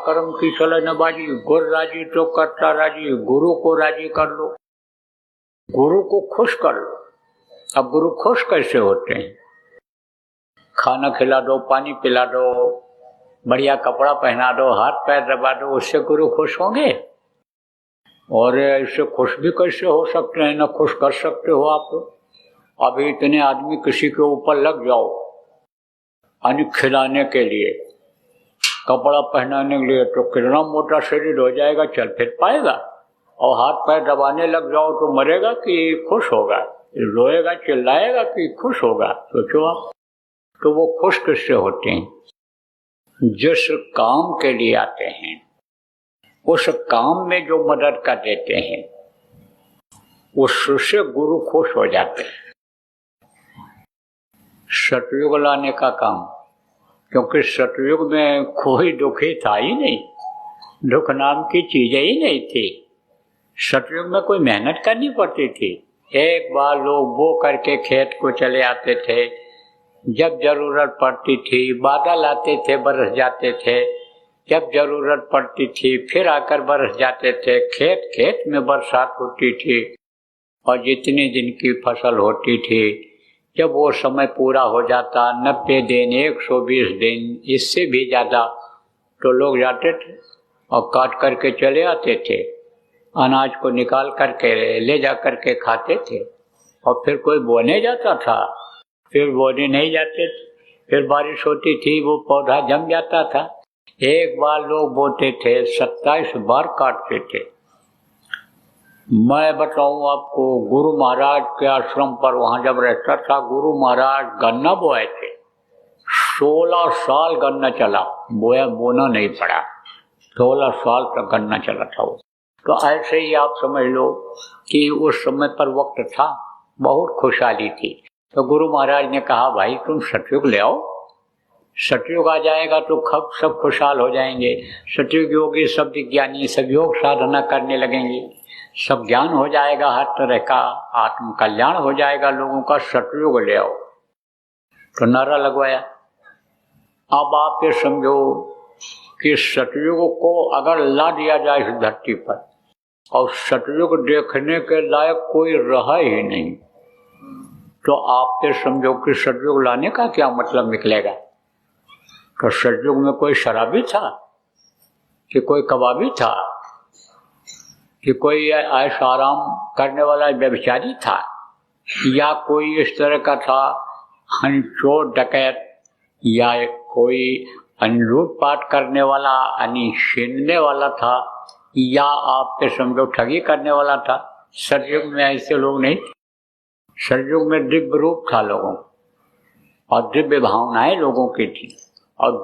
कर्म की चले न बाजी, गुर राजी तो करता राजी, गुरु को राजी कर लो, गुरु को खुश कर लो। अब गुरु खुश कैसे होते हैं? खाना खिला दो, पानी पिला दो, बढ़िया कपड़ा पहना दो, हाथ पैर दबा दो, उससे गुरु खुश होंगे? और इससे खुश भी कैसे हो सकते हैं? न खुश कर सकते हो आप। अभी इतने आदमी किसी के ऊपर लग जाओ अन्न खिलाने के लिए, कपड़ा पहनाने के लिए, तो कितना मोटा शरीर हो जाएगा, चल फिर पाएगा? और हाथ पैर दबाने लग जाओ तो मरेगा कि खुश होगा? रोएगा चिल्लाएगा कि खुश होगा? सोचो आप। तो वो खुश किससे होते हैं? जिस काम के लिए आते हैं उस काम में जो मदद कर देते हैं उससे गुरु खुश हो जाते हैं। सतयुग लाने का काम, क्योंकि सतयुग में कोई दुखी था ही नहीं, दुख नाम की चीजें ही नहीं थी। सतयुग में कोई मेहनत करनी पड़ती थी। एक बार लोग बो करके खेत को चले आते थे, जब जरूरत पड़ती थी बादल आते थे, बरस जाते थे, जब जरूरत पड़ती थी फिर आकर बरस जाते थे। खेत खेत में बरसात होती थी और जितने दिन की फसल होती थी, जब वो समय पूरा हो जाता 90 दिन 120 दिन इससे भी ज्यादा, तो लोग जाते थे और काट करके चले आते थे, अनाज को निकाल करके ले जा करके खाते थे। और फिर कोई बोने जाता था, फिर बोने नहीं जाते थे, फिर बारिश होती थी, वो पौधा जम जाता था। एक बार लोग बोते थे 27 बार काटते थे। मैं बताऊं आपको, गुरु महाराज के आश्रम पर वहां जब रहता था, गुरु महाराज गन्ना बोए थे। 16 साल गन्ना चला, बोना नहीं पड़ा, 16 साल तक गन्ना चला था वो। तो ऐसे ही आप समझ लो कि उस समय पर वक्त था, बहुत खुशहाली थी। तो गुरु महाराज ने कहा, भाई तुम सतयुग ले आओ, सतयुग आ जाएगा तो सब खुशहाल हो जाएंगे। सतयुग योगी सब विज्ञानी सब योग साधना करने लगेंगे, सब ज्ञान हो जाएगा, हर तरह का आत्म कल्याण हो जाएगा लोगों का, सतयुग ले आओ। तो नारा लगवाया। अब आप ये समझो कि सतयुग को अगर ला दिया जाए इस धरती पर और सतयुग देखने के लायक कोई रहा ही नहीं, तो आप ये समझो कि सतयुग लाने का क्या मतलब निकलेगा? तो सतयुग में कोई शराबी था कि कोई कबाबी था कि कोई ऐसा आराम करने वाला व्यभिचारी था, या कोई इस तरह का था चोर डकैत, या कोई लूटपाट करने वाला छीनने वाला था, या आप पे समझो ठगी करने वाला था। सतयुग में ऐसे लोग नहीं थे। सतयुग में दिव्य रूप था लोगों और दिव्य भावनाएं लोगों की थी और